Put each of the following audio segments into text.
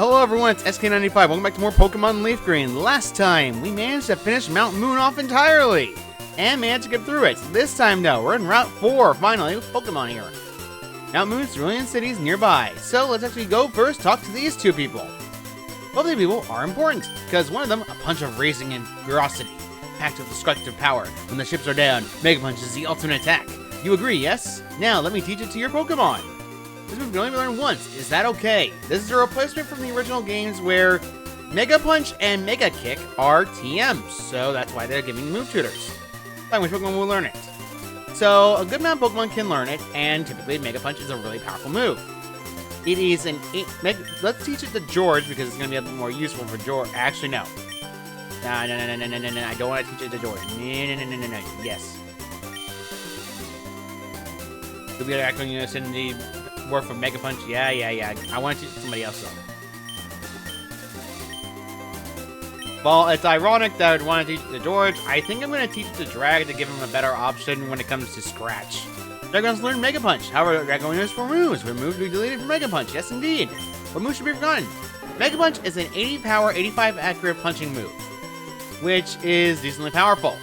Hello everyone, it's SK95. Welcome back to more Pokemon LeafGreen. Last time, we managed to finish Mount Moon off entirely, and managed to get through it. This time though, we're in Route 4, finally, with Pokemon here. Mount Moon, Cerulean City is nearby, so let's actually go first talk to these two people. Both of these people are important, because one of them, a punch of racing and ferocity, packed with destructive power. When the ships are down, Mega Punch is the ultimate attack. You agree, yes? Now let me teach it to your Pokemon. This move can only be learned once. Is that okay? This is a replacement from the original games where Mega Punch and Mega Kick are TMs, so that's why they're giving move tutors. Fine, which Pokemon will learn it? So, a good amount of Pokemon can learn it, and typically Mega Punch is a really powerful move. It is an 8... Let's teach it to George, because it's going to be a bit more useful for George. Actually, no. No, I don't want to teach it to George. No. Yes. You'll be acting units in the... work for Mega Punch? Yeah. I want to teach somebody else though. Well, it's ironic that I would want to teach it to George. I think I'm going to teach it to Drag to give him a better option when it comes to Scratch. Drag wants to learn Mega Punch. However, Drag only knows 4 moves. What moves to be deleted from Mega Punch? Yes, indeed. What moves should be forgotten? Mega Punch is an 80 power, 85 accurate punching move, which is decently powerful.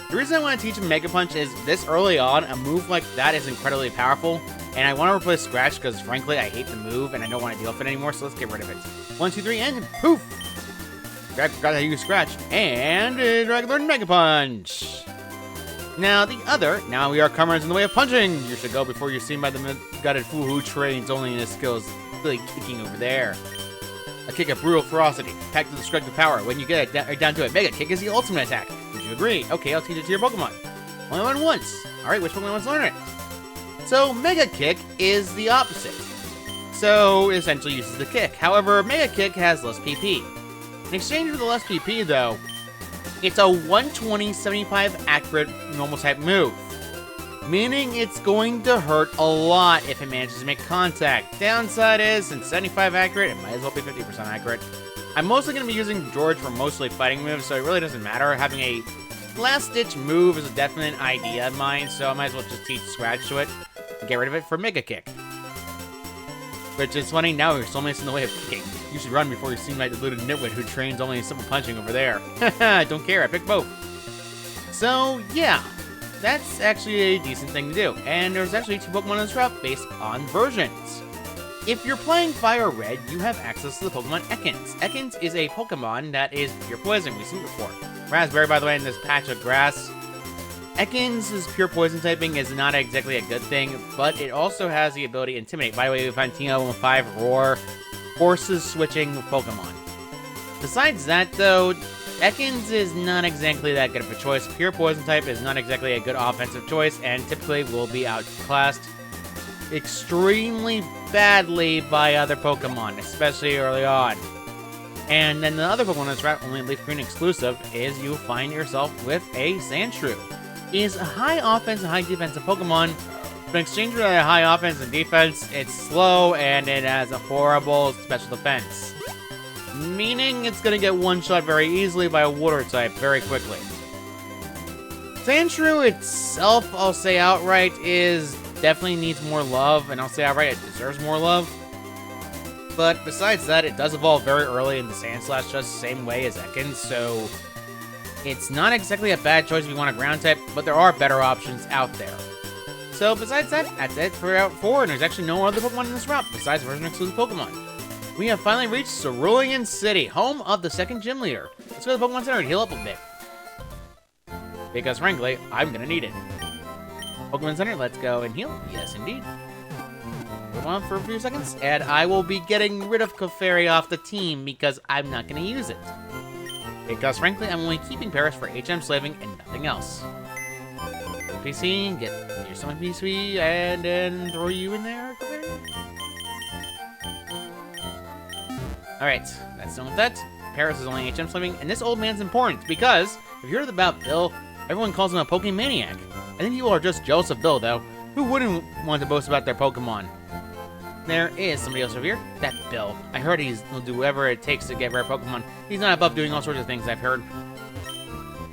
The reason I want to teach him Mega Punch is this early on, a move like that is incredibly powerful. And I want to replace Scratch because, frankly, I hate the move and I don't want to deal with it anymore, so let's get rid of it. 1, 2, 3, and poof! Drag forgot how to use Scratch, and Drag learned Mega Punch! Now, now we are comrades in the way of punching! You should go before you're seen by the gutted fool who trains only in his skills, really kicking over there. A kick of brutal ferocity, packed with destructive power. When you get it down to it, Mega Kick is the ultimate attack. Would you agree? Okay, I'll teach it to your Pokemon. Only learn once. Alright, which Pokemon wants to learn it? So, Mega Kick is the opposite. So, it essentially uses the kick. However, Mega Kick has less PP. In exchange for the less PP, though, it's a 120, 75 accurate normal type move. Meaning it's going to hurt a lot if it manages to make contact. Downside is, since 75 accurate, it might as well be 50% accurate. I'm mostly going to be using George for mostly fighting moves, so it really doesn't matter. Having a last-ditch move is a definite idea of mine, so I might as well just teach Scratch to it. Get rid of it for Mega Kick. Which is funny, now you're so much in the way of kicking. You should run before you see my deluded nitwit who trains only in simple punching over there. Haha, don't care, I picked both. So, yeah. That's actually a decent thing to do. And there's actually 2 Pokemon in this route based on versions. If you're playing Fire Red, you have access to the Pokemon Ekans. Ekans is a Pokemon that is pure poison, we've seen it before. Raspberry, by the way, in this patch of grass. Ekans' pure poison typing is not exactly a good thing, but it also has the ability to intimidate. By the way, we find Team 5 Roar, forces switching Pokemon. Besides that, though, Ekans is not exactly that good of a choice. Pure poison type is not exactly a good offensive choice, and typically will be outclassed extremely badly by other Pokemon, especially early on. And then the other Pokemon that's only LeafGreen exclusive is you find yourself with a Sandshrew. It is a high offense and high defensive Pokemon, but in exchange for that high offense and defense, it's slow and it has a horrible special defense. Meaning it's going to get one-shot very easily by a water type very quickly. Sandshrew itself, I'll say outright, definitely needs more love, and I'll say outright it deserves more love. But besides that, it does evolve very early into Sandslash, just the same way as Ekans, so it's not exactly a bad choice if you want a ground type, but there are better options out there. So besides that, that's it for Route 4, and there's actually no other Pokemon in this route besides version exclusive Pokemon. We have finally reached Cerulean City, home of the second gym leader. Let's go to the Pokemon Center and heal up a bit. Because frankly, I'm gonna need it. Pokemon Center, let's go and heal. Yes, indeed. Hold on for a few seconds, and I will be getting rid of Clefairy off the team because I'm not gonna use it. Because frankly, I'm only keeping Paris for HM slaving and nothing else. PC, get your stomach PC, and then throw you in there, Alright, that's done with that. Paris is only HM slaving, and this old man's important because if you heard about Bill, everyone calls him a Pokemaniac. I think people are just jealous of Bill, though. Who wouldn't want to boast about their Pokemon? There is somebody else over here. That Bill. I heard he'll do whatever it takes to get rare Pokemon. He's not above doing all sorts of things, I've heard.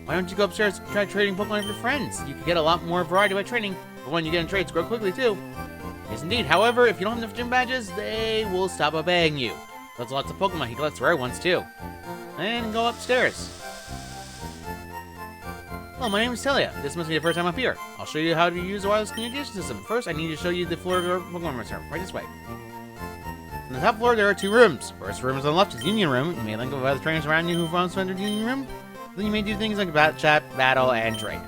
Why don't you go upstairs and try trading Pokemon with your friends? You can get a lot more variety by trading. But when you get in trades, grow quickly, too. Yes, indeed. However, if you don't have enough gym badges, they will stop obeying you. There's lots of Pokemon. He collects rare ones, too. And go upstairs. Hello, my name is Celia. This must be the first time up here. I'll show you how to use the wireless communication system. First, I need to show you the floor of your Pokemon Reserve. Right this way. On the top floor, there are 2 rooms. First room is on the left is Union Room. You may link with other trainers around you who want to enter Union Room. Then you may do things like chat, battle, and trade.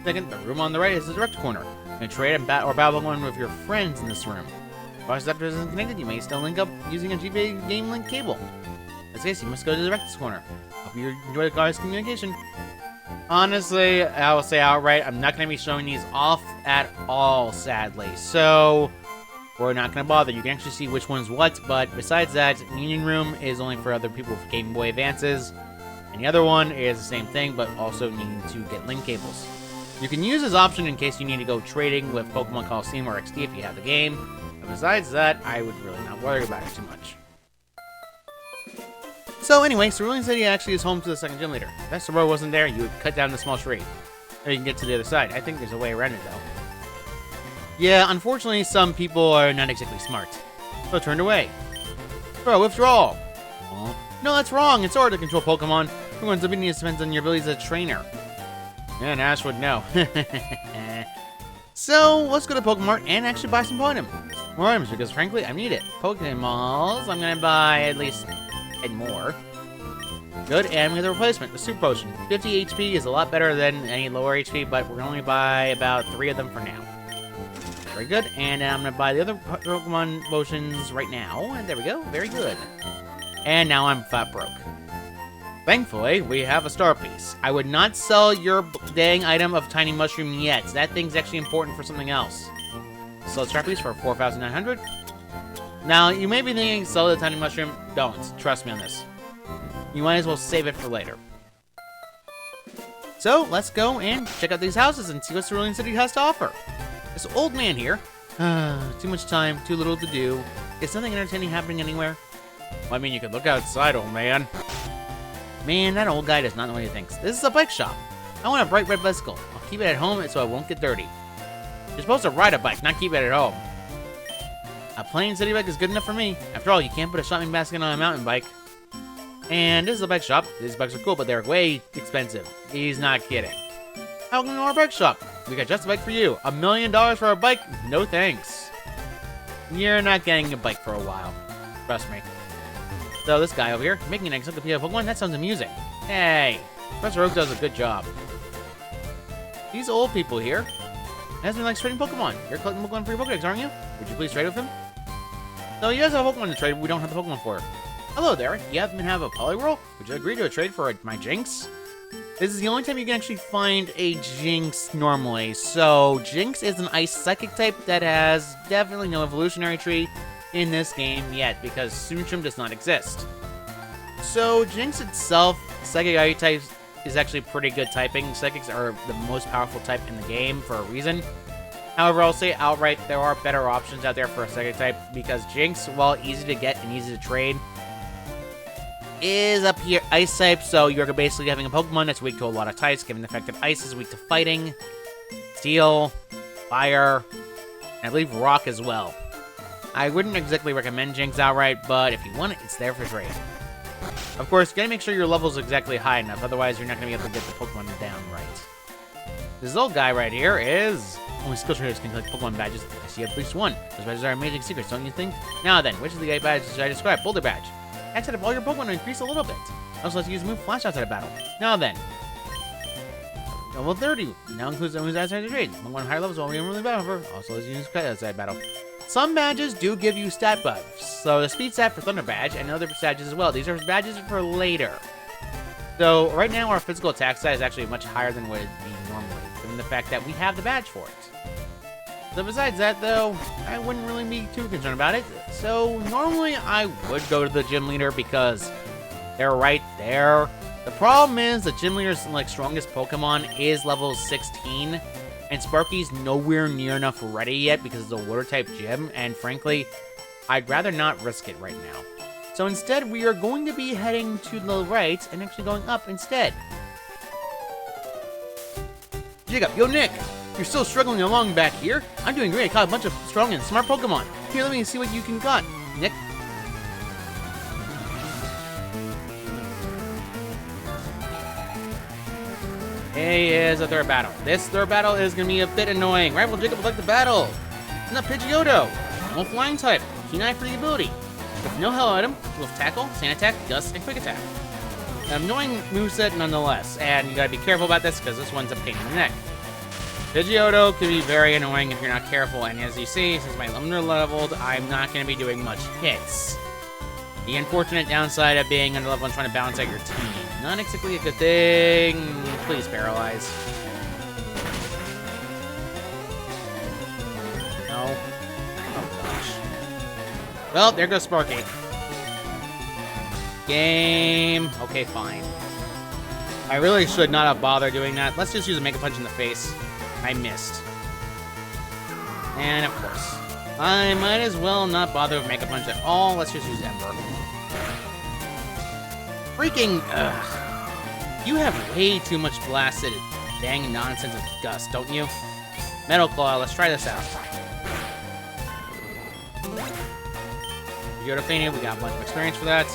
Second, the room on the right is the direct corner. You can trade and battle Pokemon with your friends in this room. If our receptor isn't connected, you may still link up using a GBA Game Link cable. In this case, you must go to the direct corner. Hope you enjoy the wireless communication. Honestly, I will say outright, I'm not going to be showing these off at all, sadly. So, we're not going to bother. You can actually see which one's what, but besides that, Union Room is only for other people with Game Boy Advances. And the other one is the same thing, but also needing to get link cables. You can use this option in case you need to go trading with Pokemon Coliseum or XD if you have the game. But besides that, I would really not worry about it too much. So anyway, Cerulean City actually is home to the second gym leader. If that road wasn't there, you would cut down the small tree. Or you can get to the other side. I think there's a way around it, though. Yeah, unfortunately, some people are not exactly smart. So turned away. Throw, withdrawal. Oh, no, that's wrong. It's hard to control Pokemon. Everyone's obedience depends on your abilities as a trainer. And Ash would know. So, let's go to Pokemart and actually buy some items. More items, because frankly, I need it. Pokemalls, I'm gonna buy at least 10 more. Good, and we have the replacement, the Super Potion. 50 HP is a lot better than any lower HP, but we're gonna only buy about 3 of them for now. Very good, and I'm gonna buy the other Pokemon potions right now. And there we go, very good. And now I'm fat broke. Thankfully, we have a star piece. I would not sell your dang item of Tiny Mushroom yet. That thing's actually important for something else. Sell a star piece for 4,900. Now, you may be thinking, sell the Tiny Mushroom. Don't. Trust me on this. You might as well save it for later. So, let's go and check out these houses and see what Cerulean City has to offer. This old man here. Too much time, too little to do. Is something entertaining happening anywhere? Well, I mean, you could look outside, old man. Man, that old guy does not know what he thinks. This is a bike shop. I want a bright red bicycle. I'll keep it at home so it won't get dirty. You're supposed to ride a bike, not keep it at home. A plain city bike is good enough for me. After all, you can't put a shopping basket on a mountain bike. And this is a bike shop. These bikes are cool, but they're way expensive. He's not kidding. How can we go to our bike shop? We got just a bike for you. $1 million for a bike? No thanks. You're not getting a bike for a while. Trust me. So this guy over here, making an encyclopedia of Pokemon, that sounds amusing. Hey, Professor Oak does a good job. These old people here, Asmund likes trading Pokemon. You're collecting Pokemon for your Pokedex, aren't you? Would you please trade with him? So you guys have a Pokemon to trade, we don't have the Pokemon for. Hello there, you happen to have a Poliwhirl? Would you agree to a trade for my Jinx? This is the only time you can actually find a Jinx normally. So Jinx is an Ice Psychic type that has definitely no evolutionary tree in this game yet, because Sunichum does not exist. So Jinx itself, Psychic Ice type, is actually pretty good typing. Psychics are the most powerful type in the game for a reason. However, I'll say outright, there are better options out there for a Psychic type, because Jinx, while easy to get and easy to trade, is up here Ice type, so you're basically having a Pokemon that's weak to a lot of types, given the fact that Ice is weak to fighting, Steel, Fire, and I believe Rock as well. I wouldn't exactly recommend Jinx outright, but if you want it, it's there for trade. Of course, you gotta make sure your level's exactly high enough, otherwise you're not gonna be able to get the Pokemon down right. This old guy right here is... Only skill traders can collect Pokemon badges. I see at least one. Those badges are amazing secrets, don't you think? Now then, which of the 8 badges should I describe? Boulder badge. Access of all your Pokemon will increase a little bit. Also lets you use move Flash outside of battle. Now then. Level 30. Now includes the moves outside the trade. Pokemon higher levels will be really bad, however. Also lets you use credit outside battle. Some badges do give you stat buffs. So the speed stat for Thunder Badge and other badges as well. These are badges for later. So right now our physical attack stat is actually much higher than what it'd be normally, given the fact that we have the badge for it. So besides that though, I wouldn't really be too concerned about it. So normally I would go to the gym leader because they're right there. The problem is the gym leader's like strongest Pokemon is level 16. And Sparky's nowhere near enough ready yet because it's a water-type gym, and frankly, I'd rather not risk it right now. So instead, we are going to be heading to the right and actually going up instead. Jacob, yo Nick, you're still struggling along back here? I'm doing great, I caught a bunch of strong and smart Pokemon. Here, let me see what you can got, Nick. is a third battle. This third battle is going to be a bit annoying. Rival Jacob would like the battle. And the Pidgeotto. No flying type. Keen Eye for the ability. With no hell item, with Tackle, Sand Attack, Gust, and Quick Attack. An annoying moveset nonetheless, and you gotta be careful about this because this one's a pain in the neck. Pidgeotto can be very annoying if you're not careful, and as you see, since my under-leveled, I'm not gonna be doing much hits. The unfortunate downside of being under-leveled and trying to balance out your team. Not exactly a good thing. Please paralyze. No. Oh gosh. Well, there goes Sparky. Game. Okay, fine. I really should not have bothered doing that. Let's just use a Mega Punch in the face. I missed. And of course, I might as well not bother with Mega Punch at all. Let's just use Ember. Freaking, ugh. You have way too much blasted dang nonsense of Gust, don't you? Metal Claw, let's try this out. Yoda fainted, we got a bunch of experience for that.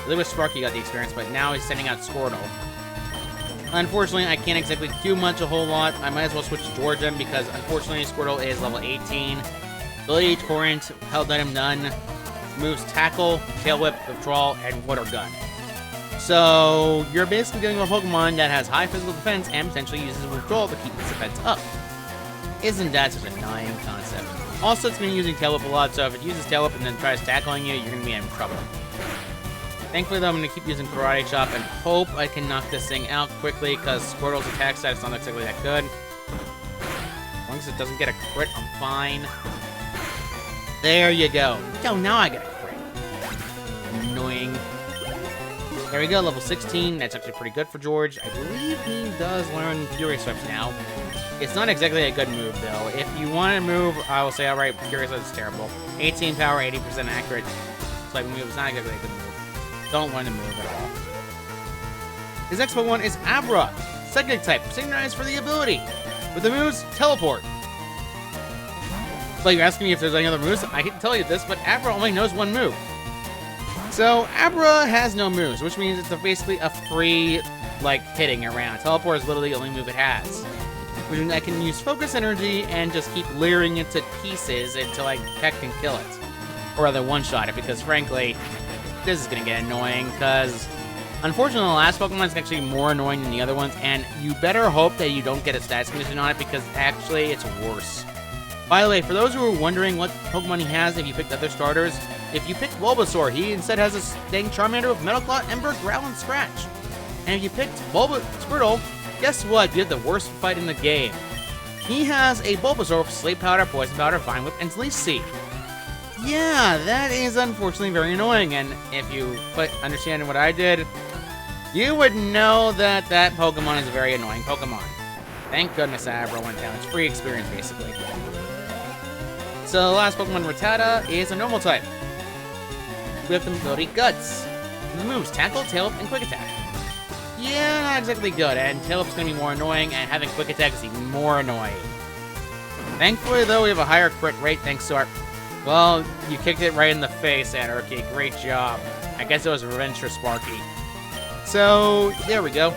Really with Sparky got the experience, but now he's sending out Squirtle. Unfortunately, I can't exactly do much a whole lot. I might as well switch to Georgian because unfortunately Squirtle is level 18. Ability Torrent, held item none. Moves Tackle, Tail Whip, Withdrawal, and Water Gun. So you're basically dealing with a Pokemon that has high physical defense and potentially uses Withdrawal to keep its defense up. Isn't that such a annoying concept? Also, it's been using Tail Whip a lot, so if it uses Tail Whip and then tries tackling you, you're going to be in trouble. Thankfully, though, I'm going to keep using Karate Chop and hope I can knock this thing out quickly because Squirtle's attack status is not exactly that good. As long as it doesn't get a crit, I'm fine. There you go. Oh, now I get a crit. Annoying. There we go, level 16. That's actually pretty good for George. I believe he does learn Fury Swipes now. It's not exactly a good move, though. If you want to move, I will say outright, Fury Swipes is terrible. 18 power, 80% accurate. Swipe move is not exactly a good move. Don't learn the move at all. His next Pokemon is Abra. Psychic type, synchronized for the ability. With the moves, Teleport. But you're asking me if there's any other moves? I can tell you this, but Abra only knows one move. So, Abra has no moves, which means it's basically a free, hitting around. Teleport is literally the only move it has. Which means I can use Focus Energy and just keep leering it to pieces until I heck can kill it. Or rather, one-shot it, because frankly, this is gonna get annoying, because unfortunately the last Pokemon is actually more annoying than the other ones, and you better hope that you don't get a status condition on it, because actually it's worse. By the way, for those who are wondering what Pokemon he has if you picked other starters, if you picked Bulbasaur, he instead has a dang Charmander with Metal Claw, Ember, Growl, and Scratch. And if you picked Squirtle, guess what? You have the worst fight in the game. He has a Bulbasaur with Sleep Powder, Poison Powder, Vine Whip, and Leaf Seed. Yeah, that is unfortunately very annoying, and if you understand what I did, you would know that that Pokemon is a very annoying Pokemon. Thank goodness Abra went down. It's free experience, basically. So the last Pokemon, Rattata, is a normal type. We have the ability Guts. The moves Tackle, Tail Whip, and Quick Attack. Yeah, not exactly good, and Tail Whip's going to be more annoying, and having Quick Attack is even more annoying. Thankfully, though, we have a higher crit rate thanks to our... Well, you kicked it right in the face, Anarchy. Great job. I guess it was revenge for Sparky. So, there we go.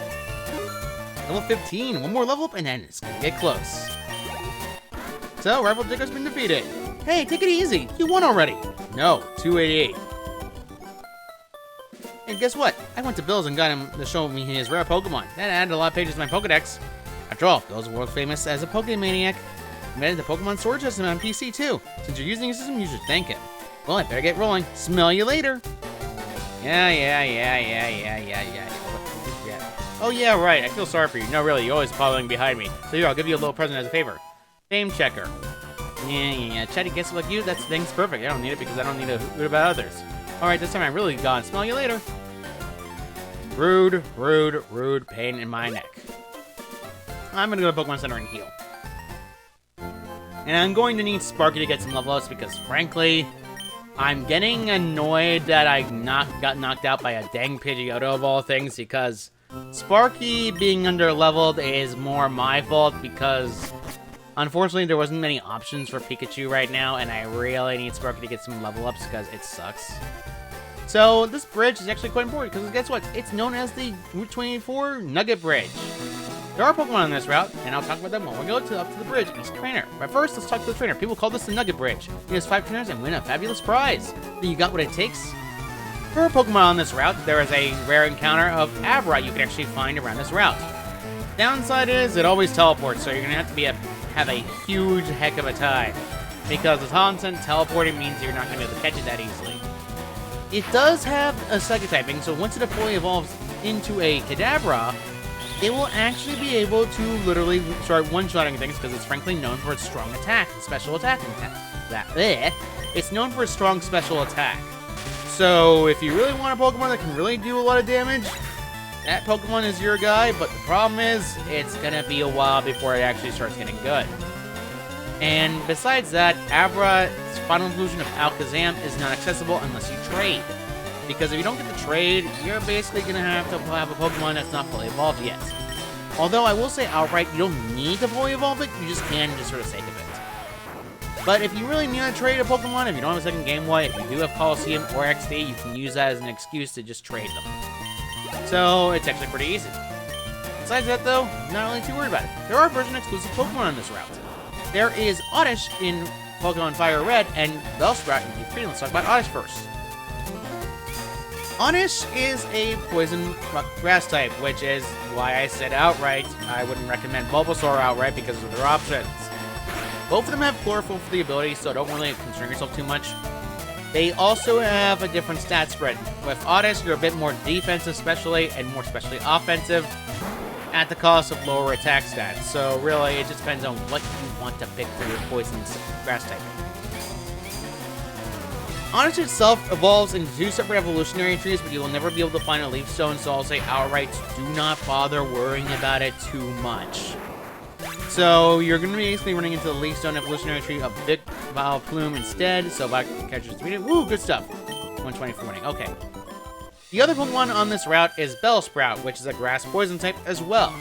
Level 15. One more level up, and then it's going to get close. So, Rival Jacob's been defeated. Hey, take it easy. You won already. No, 288. And guess what? I went to Bill's and got him to show me his rare Pokemon. That added a lot of pages to my Pokedex. After all, Bill's world famous as a Pokemaniac. Invented the Pokemon storage system on PC too. Since you're using the system, you should thank him. Well, I better get rolling. Smell you later. Yeah. Oh yeah, right. I feel sorry for you. No, really, you're always following behind me. So here, I'll give you a little present as a favor. Fame checker. Yeah. Chatty guesses like you, that's thing's perfect. I don't need it because I don't need to read about others. Alright, this time I'm really gone. Smell you later. Rude, pain in my neck. I'm gonna go to Pokemon Center and heal. And I'm going to need Sparky to get some level ups because, frankly, I'm getting annoyed that I got knocked out by a dang Pidgeotto of all things because Sparky being under-leveled is more my fault because, unfortunately, there wasn't many options for Pikachu right now, and I really need Sparky to get some level ups because it sucks. So, this bridge is actually quite important because guess what? It's known as the Route 24 Nugget Bridge. There are Pokemon on this route, and I'll talk about them when we go up to the bridge and its trainer. But first, let's talk to the trainer. People call this the Nugget Bridge. You use 5 trainers and win a fabulous prize. You got what it takes? For Pokemon on this route, there is a rare encounter of Abra you can actually find around this route. Downside is, it always teleports, so you're going to have to have a huge heck of a time. Because the Tauntaun teleporting means you're not going to be able to catch it that easily. It does have a Psychic typing, so once it fully evolves into a Kadabra, it will actually be able to literally start one-shotting things because it's frankly known for its strong attack and special attack. It's known for its strong special attack. So if you really want a Pokemon that can really do a lot of damage, that Pokemon is your guy, but the problem is, it's gonna be a while before it actually starts getting good. And besides that, Abra's final evolution of Alakazam is not accessible unless you trade. Because if you don't get the trade, you're basically gonna have to have a Pokemon that's not fully evolved yet. Although I will say outright, you don't need to fully evolve it, you just can just for the sake of it. But if you really need to trade a Pokemon, if you don't have a second Game Boy, if you do have Coliseum or XD, you can use that as an excuse to just trade them. So, it's actually pretty easy. Besides that though, not really too worried about it. There are version exclusive Pokemon on this route. There is Oddish in Pokemon Fire Red and Bellsprout in LeafGreen. Let's talk about Oddish first. Oddish is a poison grass type, which is why I said outright I wouldn't recommend Bulbasaur outright because of their options. Both of them have Chlorophyll for the ability, so don't really concern yourself too much. They also have a different stat spread. With Oddish, you're a bit more defensive especially, and more especially offensive, at the cost of lower attack stats. So really, it just depends on what you want to pick for your poison grass typing. Oddish itself evolves into 2 separate evolutionary trees, but you will never be able to find a leaf stone, so I'll say outright, do not bother worrying about it too much. So you're going to be basically running into the leaf stone evolutionary tree of Big Vileplume instead, so if I can catch this video, woo, good stuff. 120 for winning, okay. The other Pokemon on this route is Bellsprout, which is a grass poison type as well.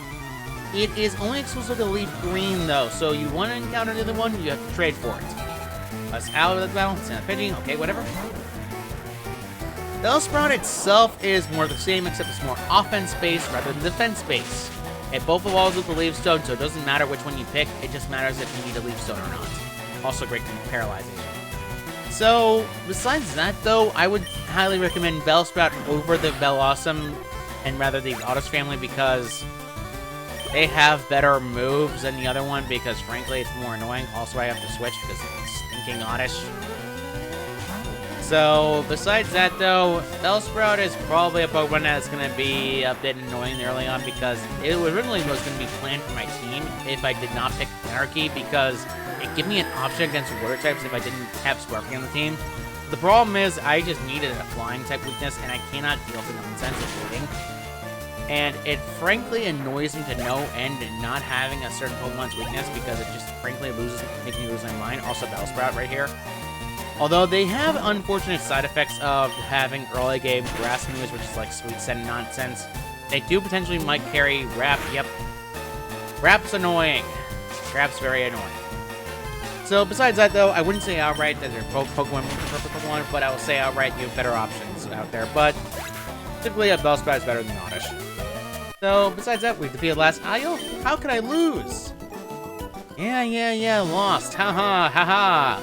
It is only exclusive to LeafGreen though, so you want to encounter the other one, you have to trade for it. Let's out of the battle, stand up pitching, okay, whatever. Bellsprout itself is more the same, except it's more offense-based rather than defense-based. It both evolves with the Leaf Stone, so it doesn't matter which one you pick, it just matters if you need a Leaf Stone or not. Also great for paralyzation. So, besides that though, I would highly recommend Bellsprout over the Bellossom, and rather the Oddish family, because they have better moves than the other one, because frankly it's more annoying. Also I have to switch because it's stinking Oddish. So, besides that though, Bellsprout is probably a Pokemon that's going to be a bit annoying early on, because it originally was going to be planned for my team if I did not pick Anarchy, because it gave me an option against water types if I didn't have Sparky on the team. The problem is, I just needed a flying type weakness, and I cannot deal with the nonsense of waiting. And it frankly annoys me to no end not having a certain Pokemon's weakness, because it just frankly makes me lose my mind. Also Bellsprout right here. Although they have unfortunate side effects of having early game grass moves, which is like Sweet Scent nonsense. They do potentially might carry Wrap. Yep. Wrap's annoying. Wrap's very annoying. So besides that though, I wouldn't say outright that they're both perfect Pokemon, but I will say outright you have better options out there. But typically a Bellsprout is better than Oddish. So besides that, we've defeated last Ayo. How could I lose? Yeah, lost. Haha.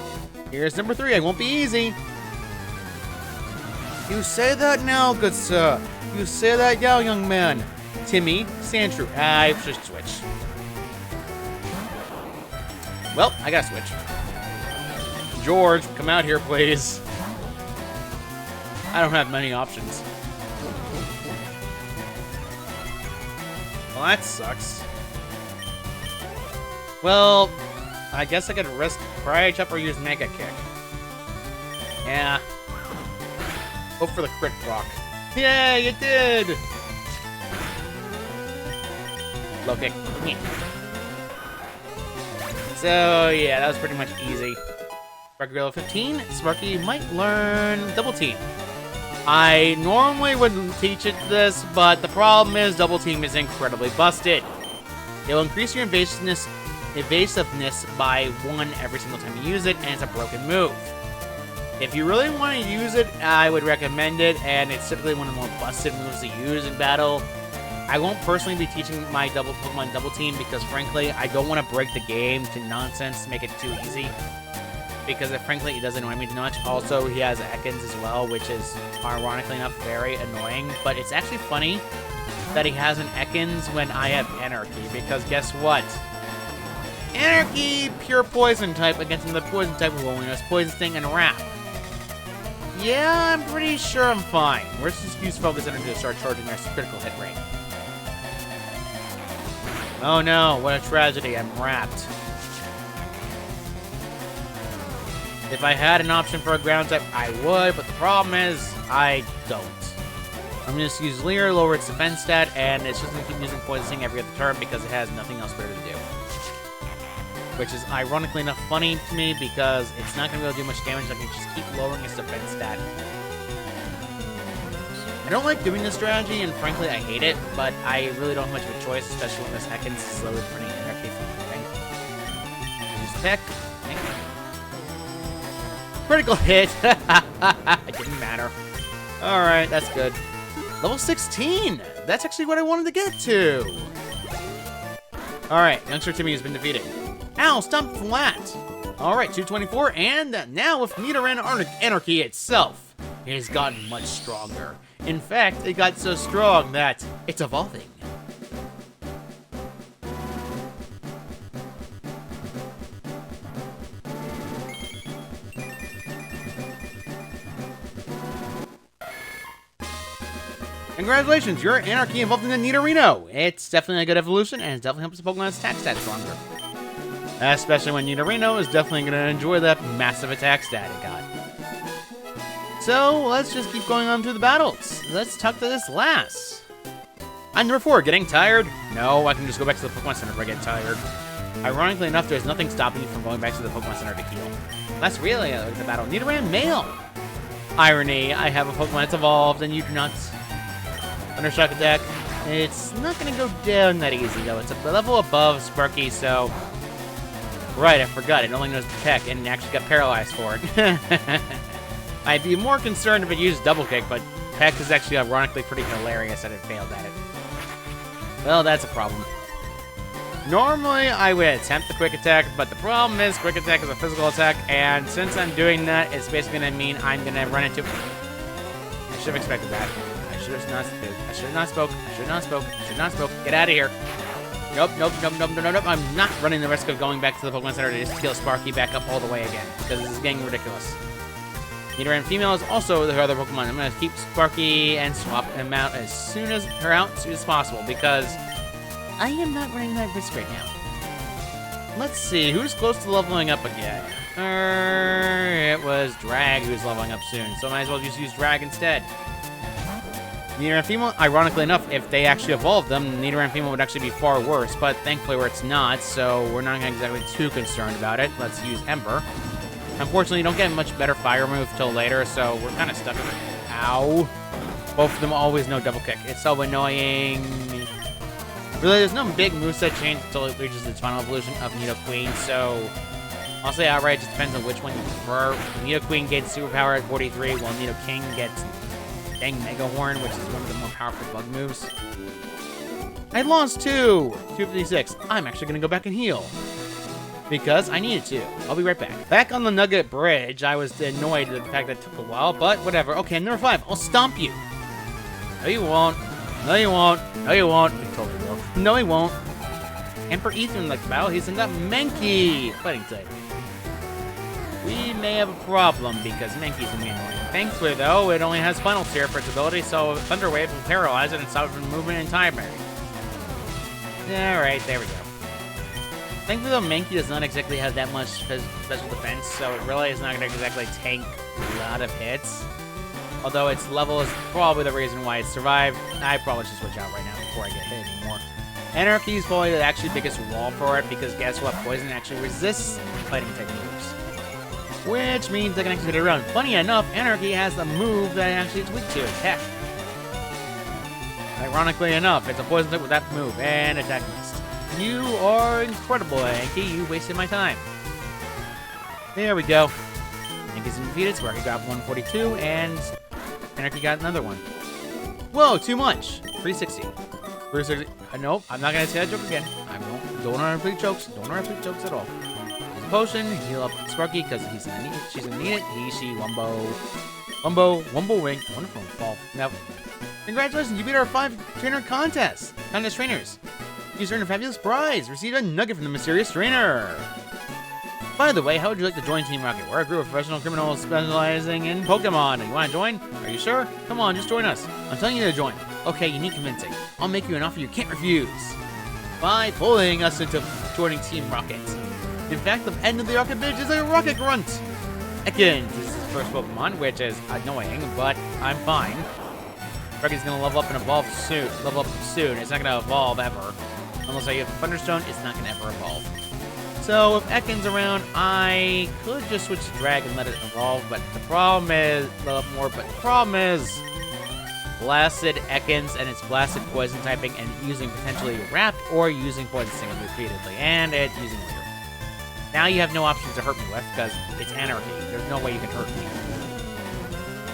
Here's number 3. It won't be easy. You say that now, good sir. You say that now, young man. Timmy, Sandshrew. I should switch. Well, I gotta switch. George, come out here, please. I don't have many options. Well, that sucks. Well, I guess I could risk Priority Chop or use Mega Kick. Yeah. Hope for the crit block. Yeah, you did! Low kick. Yeah. So, yeah, that was pretty much easy. Sparky level 15. Sparky might learn Double Team. I normally wouldn't teach it this, but the problem is Double Team is incredibly busted. It will increase your evasiveness by 1 every single time you use it, and it's a broken move. If you really want to use it, I would recommend it, and it's typically one of the more busted moves to use in battle. I won't personally be teaching my Pokemon Double Team because, frankly, I don't want to break the game to nonsense to make it too easy. Because, frankly, it does annoy me too much. Also, he has Ekans as well, which is, ironically enough, very annoying. But it's actually funny that he has an Ekans when I have Anarchy, because guess what? Anarchy, pure poison type against another poison type with Loneliness, Poison Sting, and Wrap. Yeah, I'm pretty sure I'm fine. Where's this use Focus Energy to start charging our critical hit rate? Oh no, what a tragedy, I'm wrapped. If I had an option for a ground type, I would, but the problem is, I don't. I'm going to use Leer, lower its defense stat, and it's just going to keep using Poison Sting every other turn because it has nothing else better to do. Which is ironically enough funny to me because it's not going to be able to do much damage. I can just keep lowering its defense stat. I don't like doing this strategy, and frankly, I hate it, but I really don't have much of a choice, especially when this Ekans is slowly turning Energy from anything. Use Tech. Critical hit! It didn't matter. Alright, that's good. Level 16! That's actually what I wanted to get to! Alright, Youngster Timmy has been defeated. Ow, stomp flat! Alright, 224, and now with Nidoran Anarchy itself, it has gotten much stronger. In fact, it got so strong that it's evolving. Congratulations, your Anarchy evolved into Nidorino. It's definitely a good evolution, and it definitely helps the Pokemon's attack stat stronger. Especially when Nidorino is definitely going to enjoy that massive attack stat it got. So, let's just keep going on through the battles. Let's talk to this last. I'm number 4, getting tired? No, I can just go back to the Pokemon Center if I get tired. Ironically enough, there's nothing stopping you from going back to the Pokemon Center to heal. That's really the battle. Nidoran Male. Irony, I have a Pokemon that's evolved, and you do not. Under Shock Attack. It's not going to go down that easy, though. It's a level above Sparky, so... Right, I forgot. It only knows Peck, and actually got paralyzed for it. I'd be more concerned if it used Double Kick, but Peck is actually ironically pretty hilarious that it failed at it. Well, that's a problem. Normally, I would attempt the Quick Attack, but the problem is Quick Attack is a physical attack, and since I'm doing that, it's basically going to mean I'm going to run into... I should have expected that. I should have not spoke. Get out of here. Nope. I'm not running the risk of going back to the Pokemon Center to just heal Sparky back up all the way again, because this is getting ridiculous. Nidoran Female is also the other Pokemon. I'm going to keep Sparky and swap him out as soon as possible, because I am not running that risk right now. Let's see, who's close to leveling up again? It was Drag who's leveling up soon, so I might as well just use Drag instead. Nidoran Female, ironically enough, if they actually evolved them, Nidoran Female would actually be far worse, but thankfully it's not, so we're not exactly too concerned about it. Let's use Ember. Unfortunately, you don't get a much better fire move till later, so we're kind of stuck with it. Ow. Both of them always know Double Kick. It's so annoying. Really, there's no big moveset change until it reaches its final evolution of Nidoqueen, so I'll say outright, it just depends on which one you prefer. Nidoqueen gets Superpower at 43, while Nidoking gets Dang Mega Horn, which is one of the more powerful bug moves. I lost 256. I'm actually going to go back and heal. Because I needed to. I'll be right back. Back on the Nugget Bridge, I was annoyed at the fact that it took a while, but whatever. Okay, number 5. I'll stomp you. No, you won't. No, you won't. No, you won't. You totally will. No, he won't. Emperor Ethan like the battle. He's got Mankey. Fighting type. We may have a problem because Mankey's gonna be annoying. Thankfully, though, it only has Final Tear for its ability, so Thunder Wave will paralyze it and stop it from movement and time barrier. Alright, there we go. Thankfully, though, Mankey does not exactly have that much special defense, so it really is not going to exactly tank a lot of hits. Although its level is probably the reason why it survived. I probably should switch out right now before I get hit anymore. Anarchy is probably the actually biggest wall for it, because guess what? Poison actually resists fighting type moves. Which means they can actually get it around. Funny enough, Anarchy has a move that actually is weak to attack. Ironically enough, it's a poison type with that move, and attack missed. You are incredible, Anarchy. You wasted my time. There we go. Anarchy's defeated, so Sparky got 142, and Anarchy got another one. Whoa, too much. 360. Nope, I'm not gonna say that joke again. I don't want to repeat jokes. Don't want to repeat jokes at all. Use a potion, heal up Sparky because she's gonna need it. He, she, Wumbo Wing. I wonder if I'm fall. Now, congratulations, you beat our 5 trainer contest trainers. You earned a fabulous prize. Received a nugget from the mysterious trainer. By the way, how would you like to join Team Rocket? We're a group of professional criminals specializing in Pokemon. You want to join? Are you sure? Come on, just join us. I'm telling you to join. Okay, you need convincing. I'll make you an offer you can't refuse. By bullying us into joining Team Rocket. In fact, the end of the Rocket Bitch is a Rocket Grunt. Ekans is his first Pokemon, which is annoying, but I'm fine. Rocky's gonna level up and evolve soon. It's not gonna evolve ever. Unless I have Thunderstone, it's not gonna ever evolve. So if Ekans around, I could just switch to Drag and let it evolve, but the problem is, Blasted Ekans and its Blasted Poison typing and using potentially Wrapped or using Poison Sting repeatedly, and it's using Leer. Now you have no options to hurt me with, because it's Anarchy. There's no way you can hurt me.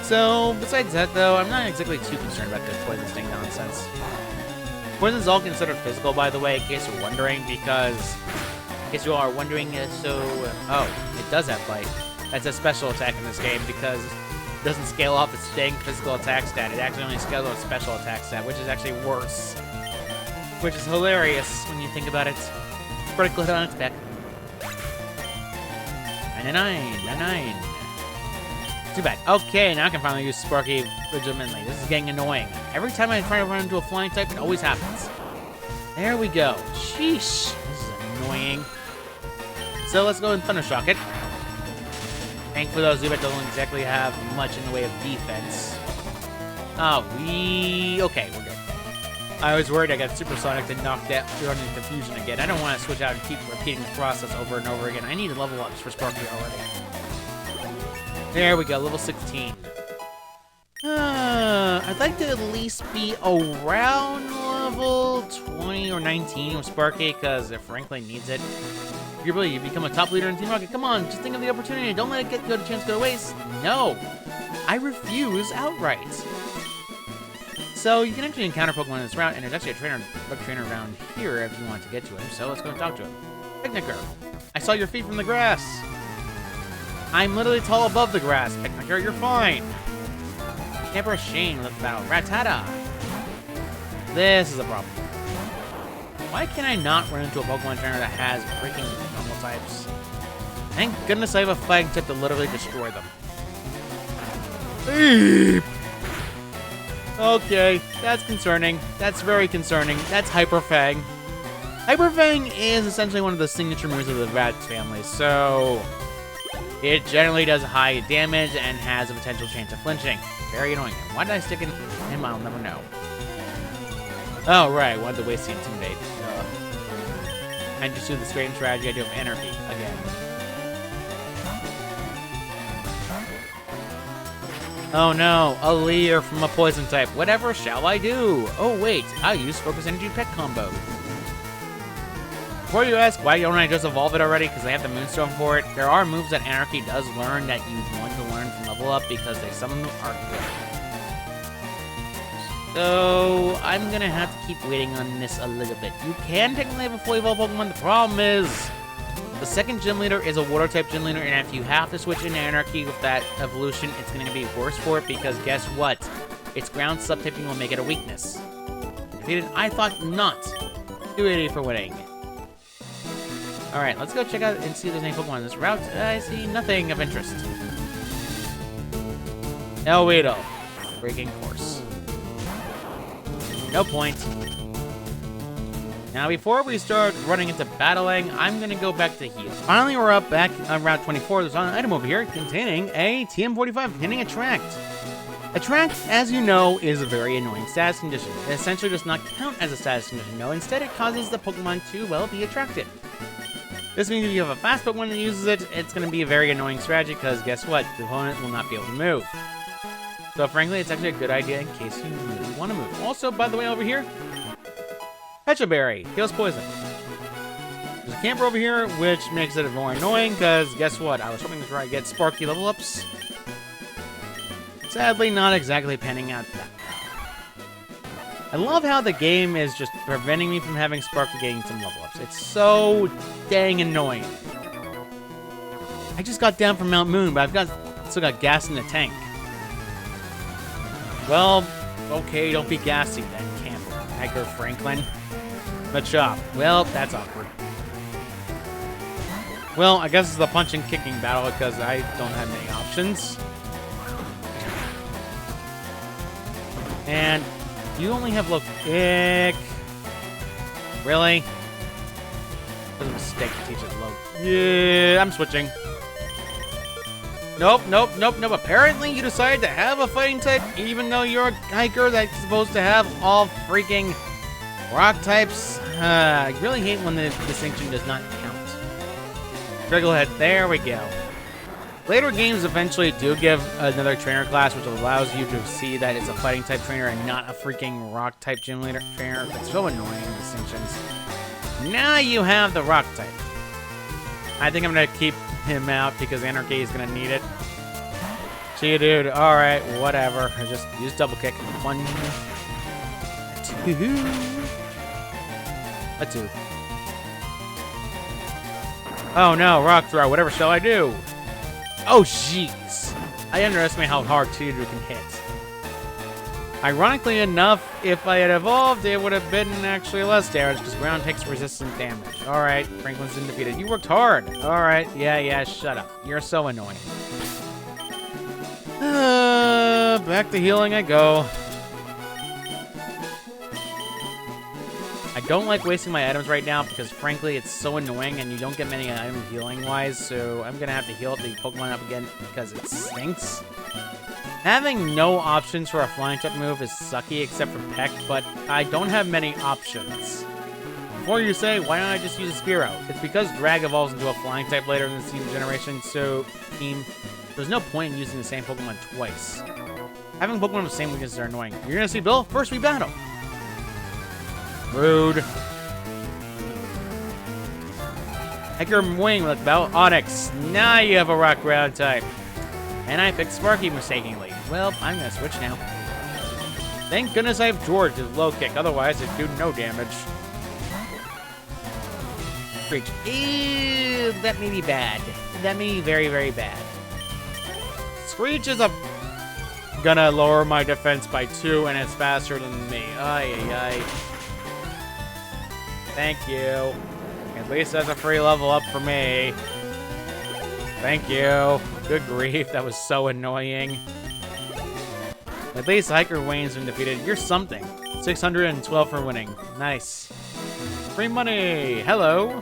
So, besides that though, I'm not exactly too concerned about this Poison Sting nonsense. Poison's all considered physical, by the way, in case you're wondering, because... In case you all are wondering, oh, it does have Bite. That's a special attack in this game because it doesn't scale off its Sting physical attack stat. It actually only scales off its special attack stat, which is actually worse. Which is hilarious when you think about it. Critical hit on its back. 99. Too bad. Okay, now I can finally use Sparky legitimately. This is getting annoying. Every time I try to run into a flying type, it always happens. There we go. Sheesh. This is annoying. So let's go and Thundershock it. Thankfully, those Zubat don't exactly have much in the way of defense. Okay, we're good. I was worried I got Supersonic to knock that running confusion again. I don't want to switch out and keep repeating the process over and over again. I need level ups for Sparky already. There we go, level 16. I'd like to at least be around level 20 or 19 with Sparky, because if Franklin needs it, you become a top leader in Team Rocket. Come on, just think of the opportunity. Don't let it go to chance go to waste. No, I refuse outright. So you can actually encounter Pokemon in this route, and there's actually a bug trainer around here if you want to get to him. So let's go and talk to him. Picnicker, I saw your feet from the grass. I'm literally tall above the grass. Picnicker, you're fine. Camper Shane left the battle. Rattata. This is a problem. Why can I not run into a Pokemon trainer that has freaking normal types? Thank goodness I have a fighting type to literally destroy them. Beep. Okay, that's concerning. That's very concerning. That's Hyper Fang. Hyper Fang is essentially one of the signature moves of the Rat family, so it generally does high damage and has a potential chance of flinching. Very annoying. Why did I stick in him? I'll never know. Oh, right. I wanted to waste the Intimidate. And just do the strange strategy I do of Anarchy again. Oh no, a Leer from a Poison type. Whatever shall I do? Oh wait, I'll use Focus Energy Pet combo. Before you ask, why don't I just evolve it already? Because I have the Moonstone for it. There are moves that Anarchy does learn that you want to learn from level up because some of them are good. So I'm gonna have to keep waiting on this a little bit. You can technically have a fully evolved Pokemon. The problem is the second gym leader is a water type gym leader, and if you have to switch into Anarchy with that evolution, it's gonna be worse for it because guess what? Its ground subtyping will make it a weakness. Defeated, I thought not. 280 for winning. Alright, let's go check out and see if there's any Pokemon on this route. I see nothing of interest. Elweedle. Breaking course. No point. Now, before we start running into battling, I'm going to go back to heal. Finally, we're up back on Route 24. There's an item over here containing a TM45, containing Attract. Attract, as you know, is a very annoying status condition. It essentially does not count as a status condition, no. Instead, it causes the Pokemon to, well, be attracted. This means if you have a fast Pokemon that uses it, it's going to be a very annoying strategy, because guess what? The opponent will not be able to move. So, frankly, it's actually a good idea in case you really want to move. Also, by the way, over here, Pecha Berry heals poison. There's a camper over here, which makes it more annoying, because guess what? I was hoping to try to get Sparky level ups. Sadly, not exactly panning out that well. I love how the game is just preventing me from having Sparky getting some level ups. It's so dang annoying. I just got down from Mount Moon, but still got gas in the tank. Well, okay, don't be gassy then, Campbell. Edgar Franklin. Good job. Well, that's awkward. Well, I guess it's the punch and kicking battle because I don't have many options. And you only have low kick. Really? It was a mistake to teach it low. Yeah, I'm switching. Nope. Apparently you decided to have a fighting type even though you're a hiker that's supposed to have all freaking rock types. I really hate when the distinction does not count. Drigglehead, there we go. Later games eventually do give another trainer class, which allows you to see that it's a fighting type trainer and not a freaking rock type gym leader trainer. It's so annoying, distinctions. Now you have the rock type. I think I'm gonna keep him out because Anarchy is gonna need it. See you, dude. Alright, whatever. I just use double kick. 1, 2. A 2. Oh no, rock throw. Whatever shall I do? Oh, jeez. I underestimate how hard Cheetah can hit. Ironically enough, if I had evolved, it would have been actually less damage because ground takes resistant damage. Alright, Franklin's been defeated. You worked hard. Alright, yeah, shut up. You're so annoying. Back to healing I go. I don't like wasting my items right now because, frankly, it's so annoying and you don't get many items healing-wise, so I'm going to have to heal the Pokemon up again because it stinks. Having no options for a flying type move is sucky except for Peck, but I don't have many options. Before you say, why don't I just use a Spearow? It's because Drag evolves into a flying type later in the team generation, so there's no point in using the same Pokemon twice. Having Pokemon with the same weaknesses are annoying. You're going to see Bill? First we battle. Rude. Edgar Wing with Battle Onyx. Now you have a rock ground type. And I picked Sparky mistakenly. Well, I'm gonna switch now. Thank goodness I have George as low kick, otherwise it'd do no damage. Screech. Ew, that may be bad. That may be very, very bad. Screech is gonna lower my defense by 2 and it's faster than me. Ay. Thank you. At least that's a free level up for me. Thank you. Good grief, that was so annoying. At least Hiker Wayne's been defeated. You're something. 612 for winning. Nice. Free money. Hello.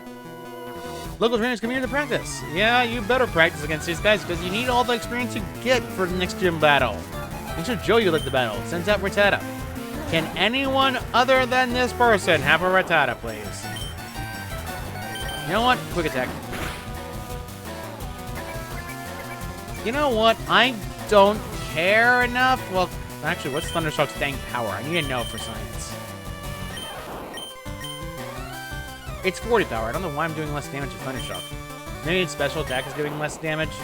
Local trainers come here to practice. Yeah, you better practice against these guys because you need all the experience you get for the next gym battle. Make sure Joe you like the battle. Sends out Rattata. Can anyone other than this person have a Rattata, please? You know what? Quick attack. You know what? I don't care enough. Well, actually, what's Thundershock's dang power? I need to know for science. It's 40 power. I don't know why I'm doing less damage with Thundershock. Maybe its special attack is doing less damage.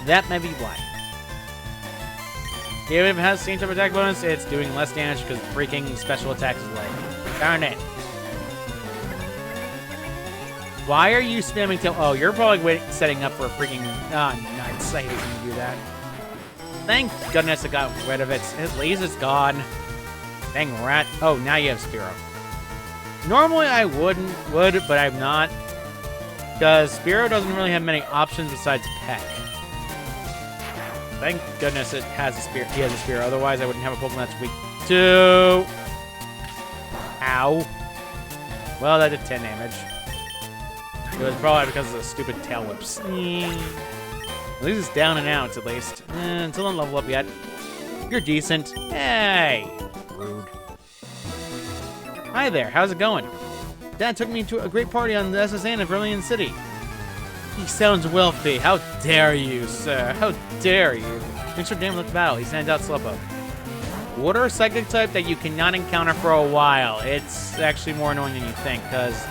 That may be why. Even if it has the same type of attack bonus, it's doing less damage because freaking special attack is low. Darn it. Why are you spamming tail? Oh, you're probably setting up for a freaking... Ah, nuts. I hate when you do that. Thank goodness I got rid of it. At least it's gone. Dang rat. Oh, now you have Spearow. Normally I would, but I'm not. Because Spearow doesn't really have many options besides Peck. Thank goodness it has a spear. He has a spear. Otherwise, I wouldn't have a Pokemon that's weak to. Ow. Well, that did 10 damage. It was probably because of the stupid tail whips. At least it's down and out, at least. Until I don't level up yet. You're decent. Hey. Rude. Hi there. How's it going? Dad took me to a great party on the SSN in Cerulean City. He sounds wealthy. How dare you, sir? How dare you? Thanks for damn the battle. He sends out Slowpoke. Water psychic type that you cannot encounter for a while. It's actually more annoying than you think, because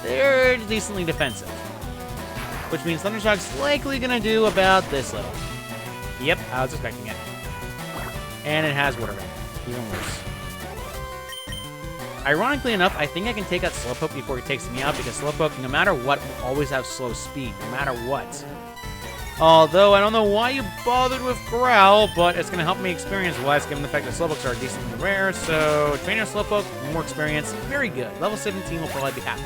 they're decently defensive. Which means Thundershock's likely gonna do about this little. Yep, I was expecting it. And it has Water Gun. Even worse. Ironically enough, I think I can take out Slowpoke before he takes me out, because Slowpoke, no matter what, will always have slow speed, no matter what. Although, I don't know why you bothered with Growl, but it's going to help me experience-wise, given the fact that Slowpokes are decently rare, so Trainer Slowpoke, more experience, very good. Level 17 will probably be happy.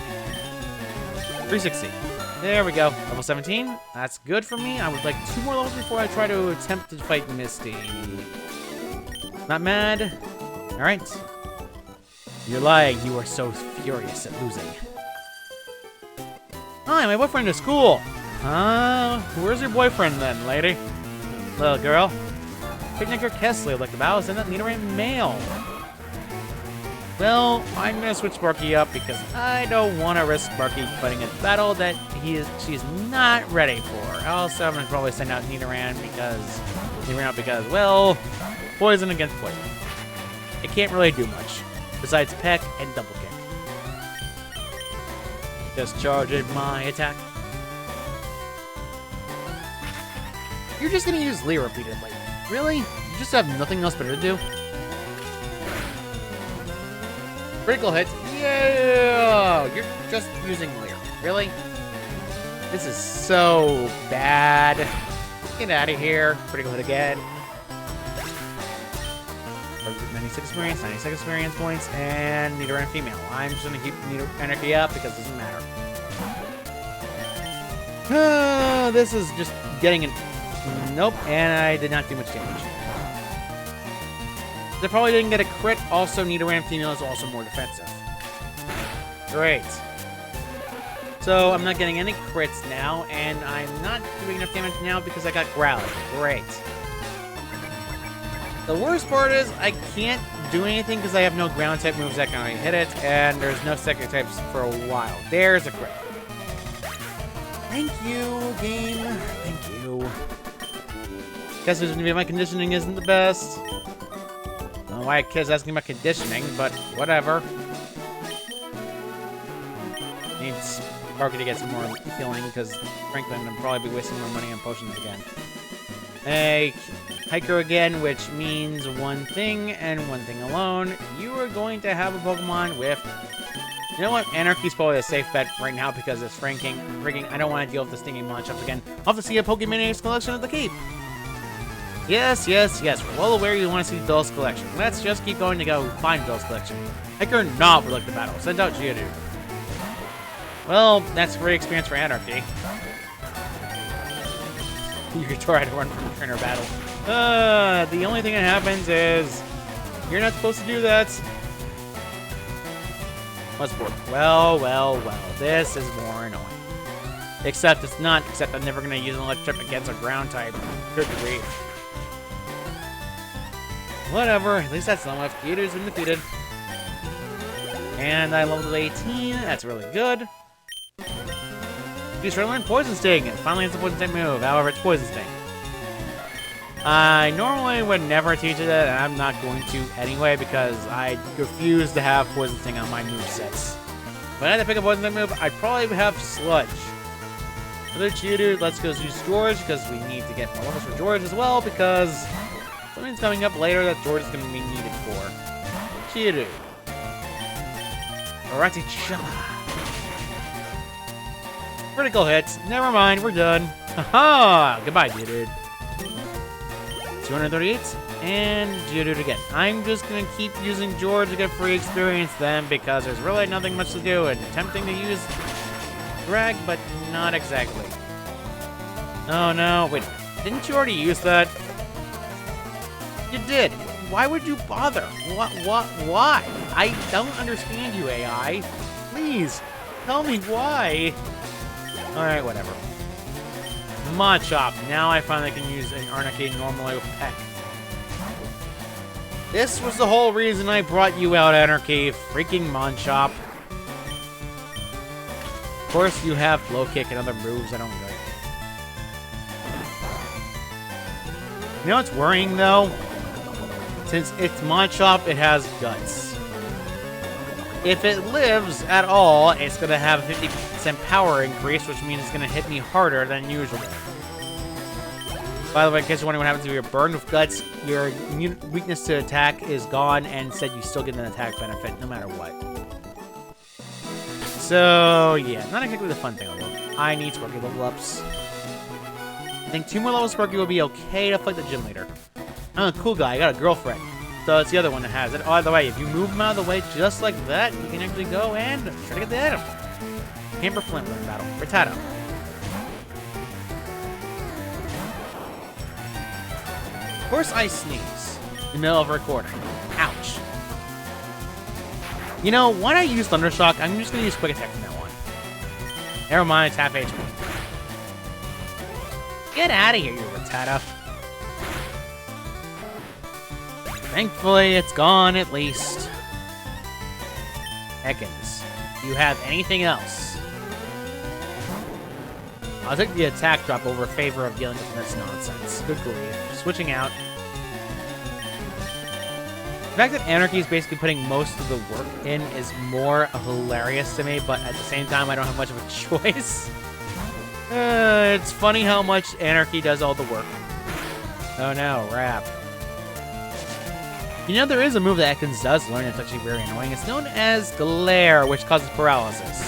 360. There we go. Level 17. That's good for me. I would like 2 more levels before I try to attempt to fight Misty. Not mad. Alright. You're lying. You are so furious at losing. Hi, my boyfriend is cool. Where's your boyfriend then, lady? Little girl. Picnic or Kesley would like the battle. Send that Nidoran mail. Well, I'm gonna switch Sparky up because I don't want to risk Sparky fighting a battle that she's not ready for. Also, I'm gonna probably send out Nidoran because, well, poison against poison. It can't really do much besides peck and double kick. Discharging my attack. You're just gonna use Lee repeatedly. Really? You just have nothing else better to do? Critical hit. Yeah! You're just using Leer. Really? This is so bad. Get out of here. Critical hit again. 96 experience, 96 experience points, and Nidoran female. I'm just gonna keep energy up because it doesn't matter. This is just getting an... Nope, and I did not do much damage. They probably didn't get a crit. Also, Nidoran female is also more defensive. Great. So, I'm not getting any crits now, and I'm not doing enough damage now because I got Growlithe. Great. The worst part is, I can't do anything because I have no ground-type moves that can only hit it, and there's no second types for a while. There's a crit. Thank you, game. Thank you. Guess maybe my conditioning isn't the best. I don't know why a kid's asking about conditioning, but whatever. Needs Sparky to get some more healing, because frankly, I'm gonna probably be wasting more money on potions again. Hey, Hiker again, which means one thing and one thing alone. You are going to have a Pokemon with... You know what? Anarchy's probably a safe bet right now because it's freaking I don't want to deal with the stinging Monshops again. I'll have to see a Pokemaniac's collection at the Cape. Yes. We're well aware you want to see Bill's collection. Let's just keep going to go find Bill's collection. Hiker not would like the battle. Send out Geodude. Well, that's a great experience for Anarchy. You can try to run from the trainer battle. The only thing that happens is you're not supposed to do that. Let's work. Well. This is more annoying. Except it's not. Except I'm never going to use an electric against a ground type. Good grief. Whatever. At least that's not left. Geodude's been defeated. And I leveled 18. That's really good. You should learn Poison Sting. It finally has a Poison Sting move. However, it's Poison Sting. I normally would never teach it, and I'm not going to anyway because I refuse to have Poison Sting on my movesets. If I had to pick a Poison Sting move, I'd probably have Sludge. Another Geodude, let's go use George because we need to get more levels for George as well because something's coming up later that George is going to be needed for. Geodude. Ratichala. Critical hits. Never mind, we're done. Haha! Goodbye, Geodude. 238, and Geodude again. I'm just gonna keep using George to get free experience then, because there's really nothing much to do, and attempting to use Drag, but not exactly. Oh no, wait, didn't you already use that? You did. Why would you bother? Why? I don't understand you, AI. Please, tell me why. Alright, whatever. Machop. Now I finally can use an Arnicaine normally with Peck. This was the whole reason I brought you out, Anarchy. Freaking Machop. Of course, you have Blow Kick and other moves I don't like. You know what's worrying, though? Since it's Machop, it has Guts. If it lives at all, it's going to have a 50% power increase, which means it's going to hit me harder than usual. By the way, in case you're wondering what happens if you're burned with guts, your weakness to attack is gone, and instead you still get an attack benefit no matter what. So, yeah, not exactly the fun thing, although I need Sparky level ups. I think 2 more levels of Sparky will be okay to fight the gym leader. I'm a cool guy, I got a girlfriend. So it's the other one that has it. Oh, by the way, if you move him out of the way just like that, you can actually go and try to get the item. Camper Flint in battle. Rattata. Of course I sneeze in the middle of a recording. Ouch. You know, why not use Thundershock? I'm just going to use Quick Attack from now on. Never mind, it's half HP. Get out of here, you Rattata. Thankfully, it's gone at least. Ekans, do you have anything else? I'll take the attack drop over favor of dealing with this nonsense. Good grief. Switching out. The fact that Anarchy is basically putting most of the work in is more hilarious to me, but at the same time, I don't have much of a choice. It's funny how much Anarchy does all the work. Oh no, Rap. You know, there is a move that Ekans does learn that's actually very annoying. It's known as Glare, which causes paralysis.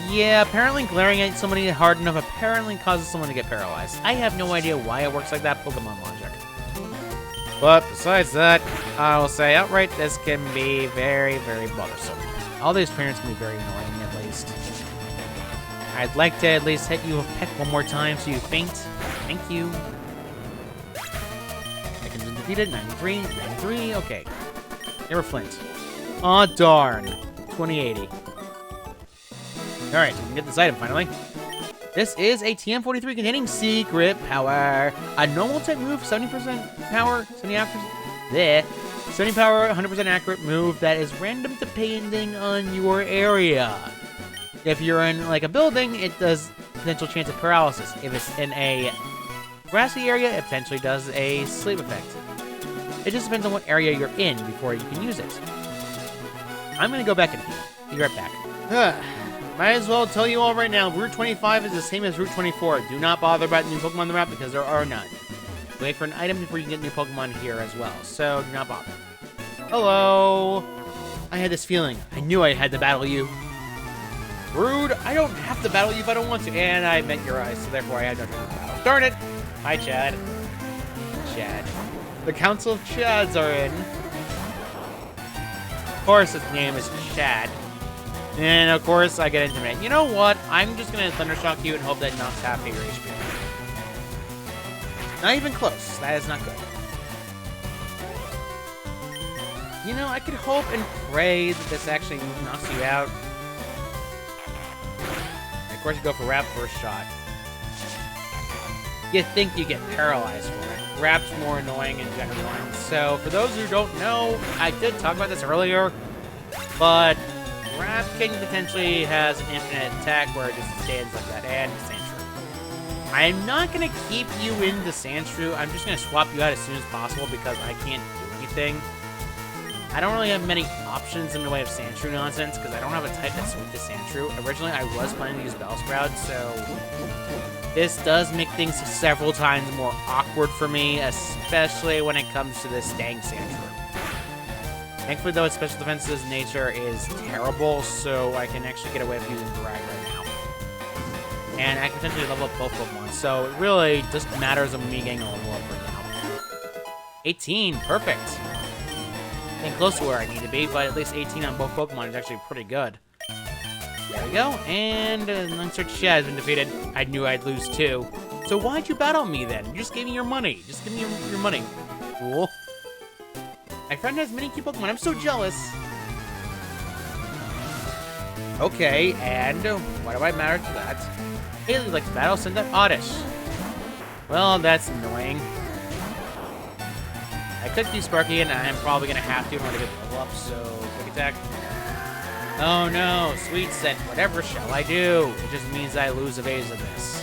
Yeah, apparently glaring at somebody hard enough apparently causes someone to get paralyzed. I have no idea why it works like that. Pokemon logic. But besides that, I will say outright this can be very, very bothersome. All these trainers can be very annoying, at least. I'd like to at least hit you with Peck one more time so you faint. Thank you. Ekans been defeated. 93, 93, okay. Never Flint. Aw, darn. 2080. Alright, we can get this item finally. This is a TM43 containing Secret Power. A normal type move, 70% power, 70 power, 100% accurate move that is random depending on your area. If you're in like a building, it does potential chance of paralysis. If it's in a grassy area, it potentially does a sleep effect. It just depends on what area you're in before you can use it. I'm gonna go back and be right back. Might as well tell you all right now, Route 25 is the same as Route 24. Do not bother about new Pokemon on the map because there are none. Wait for an item before you can get new Pokemon here as well, so do not bother. Hello! I had this feeling. I knew I had to battle you. Rude! I don't have to battle you if I don't want to. And I met your eyes, so therefore I had no time to battle. Darn it! Hi, Chad. Chad. The Council of Chads are in. Of course, his name is Chad. And of course, I get intimidated. You know what? I'm just gonna Thundershock you and hope that knocks half of your HP. Not even close. That is not good. You know, I could hope and pray that this actually knocks you out. And of course, you go for Rap first shot. You think you get paralyzed for it. Rap's more annoying in Gen 1. So, for those who don't know, I did talk about this earlier, but Rap King potentially has an infinite attack where it just stands like that, and Sandshrew. I'm not going to keep you in the Sandshrew. I'm just going to swap you out as soon as possible because I can't do anything. I don't really have many options in the way of Sandshrew nonsense because I don't have a type that's suited to Sandshrew. Originally, I was planning to use Bellsprout, so this does make things several times more awkward for me, especially when it comes to this dang Sandshrew. Thankfully, though, its special defense's nature is terrible, so I can actually get away with using Drag right now. And I can potentially level up both Pokemon, so it really just matters of me getting a level up right now. 18, perfect. Getting close to where I need to be, but at least 18 on both Pokemon is actually pretty good. There we go, and Lancer Chad has been defeated. I knew I'd lose too. So why'd you battle me then? You just gave me your money. Just give me your money. Cool. My friend has many cute Pokemon. I'm so jealous. Okay, and why do I matter to that? Haley likes battle. Send that Oddish. Well, that's annoying. I could do Sparky, and I'm probably going to have to in order to get level up, so quick attack. Oh no, Sweet Scent. Whatever shall I do? It just means I lose evasiveness.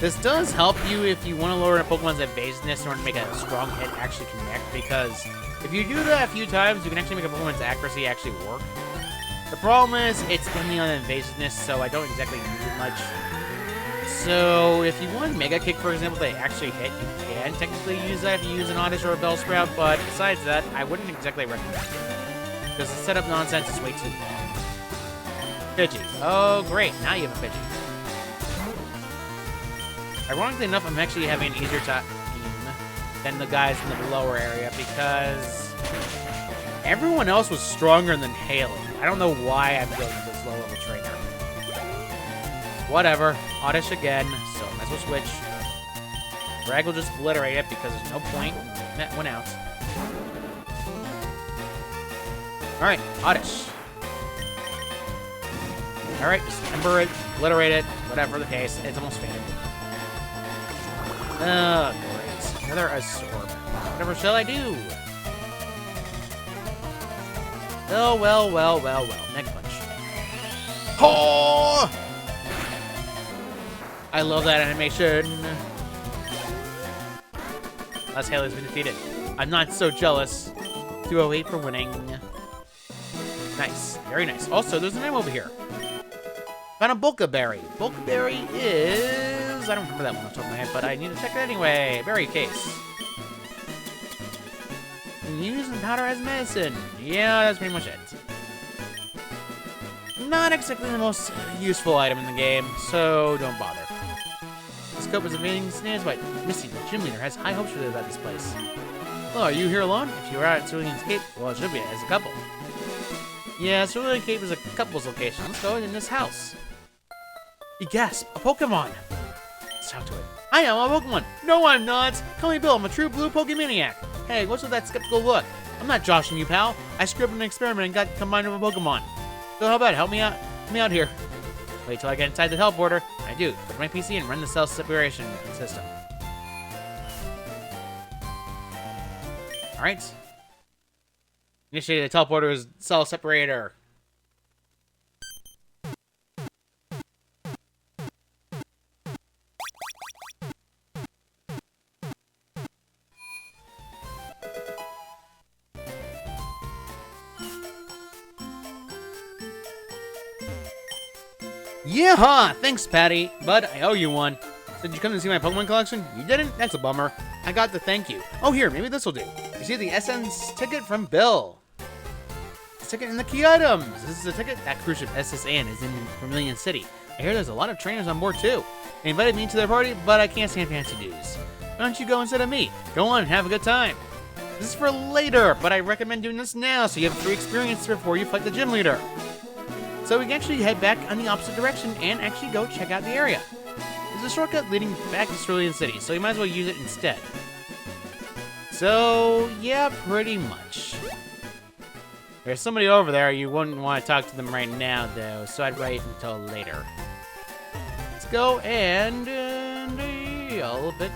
This does help you if you want to lower a Pokemon's evasiveness in order to make a strong hit actually connect, because if you do that a few times, you can actually make a Pokemon's accuracy actually work. The problem is, it's depending on evasiveness, so I don't exactly use it much. So, if you want Mega Kick, for example, they actually hit, you can technically use that if you use an Oddish or a Bellsprout, but besides that, I wouldn't exactly recommend it. Because the setup nonsense is way too long. Pidgey. Oh, great. Now you have a Pidgey. Ironically enough, I'm actually having an easier time than the guys in the lower area because everyone else was stronger than Haley. I don't know why I'm going with this low-level trainer. Whatever. Oddish again, so I might as well switch. Drag will just obliterate it because there's no point. That went out. Alright, Oddish. Alright, just ember it, obliterate it, whatever the case. It's almost faded. Oh, great. Another Absorb. Whatever shall I do? Oh, well. Mega Punch. Oh! I love that animation. Unless Haley's been defeated. I'm not so jealous. 208 for winning. Nice. Very nice. Also, there's an item over here. Found a Bulka Berry. Bulka Berry is... I don't remember that one off the top of my head, but I need to check it anyway. Berry case. Use and powder as medicine. Yeah, that's pretty much it. Not exactly the most useful item in the game, so don't bother. This coat was amazing snares, but Missy, the gym leader, has high hopes for about this place. Well, are you here alone? If you were out at Cerulean City, well, it should be as a couple. Yeah, Cerulean City is a couple's location. Let's go in this house. You gasp, a Pokemon! Let's talk to it. I am a Pokemon! No, I'm not! Call me Bill, I'm a true blue Pokemaniac! Hey, what's with that skeptical look? I'm not joshing you, pal. I screwed up an experiment and got combined with a Pokemon. So how about it? Help me out? Help me out here. Wait till I get inside the teleporter. I do. Go to my PC and run the cell separation system. Alright. Initiate the teleporter's cell separator. Yeah, thanks, Patty. Bud, I owe you one. Did you come to see my Pokemon collection? You didn't? That's a bummer. I got to thank you. Oh, here, maybe this'll do. You see the SN's ticket from Bill. This ticket in the key items. This is a ticket. That cruise ship SSN is in Cerulean City. I hear there's a lot of trainers on board, too. They invited me to their party, but I can't stand fancy dues. Why don't you go instead of me? Go on and have a good time. This is for later, but I recommend doing this now so you have free experience before you fight the gym leader. So we can actually head back on the opposite direction and actually go check out the area. There's a shortcut leading back to Cerulean City, so you might as well use it instead. So, yeah, pretty much. There's somebody over there. You wouldn't want to talk to them right now, though, so I'd wait until later. Let's go and a little bit.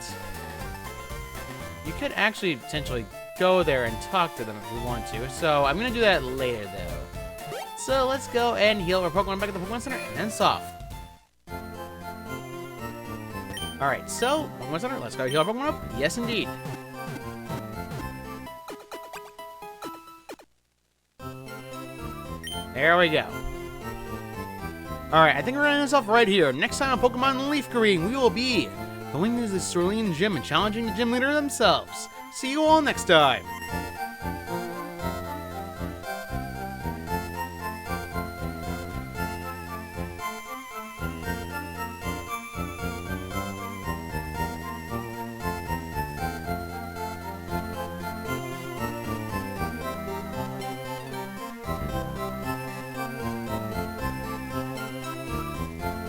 You could actually potentially go there and talk to them if we want to, so I'm going to do that later, though. So let's go and heal our Pokemon back at the Pokemon Center and then soft. Alright, so Pokemon Center, let's go heal our Pokemon up. Yes, indeed. There we go. Alright, I think we're going to end this off right here. Next time on Pokemon LeafGreen, we will be going to the Cerulean Gym and challenging the gym leader themselves. See you all next time.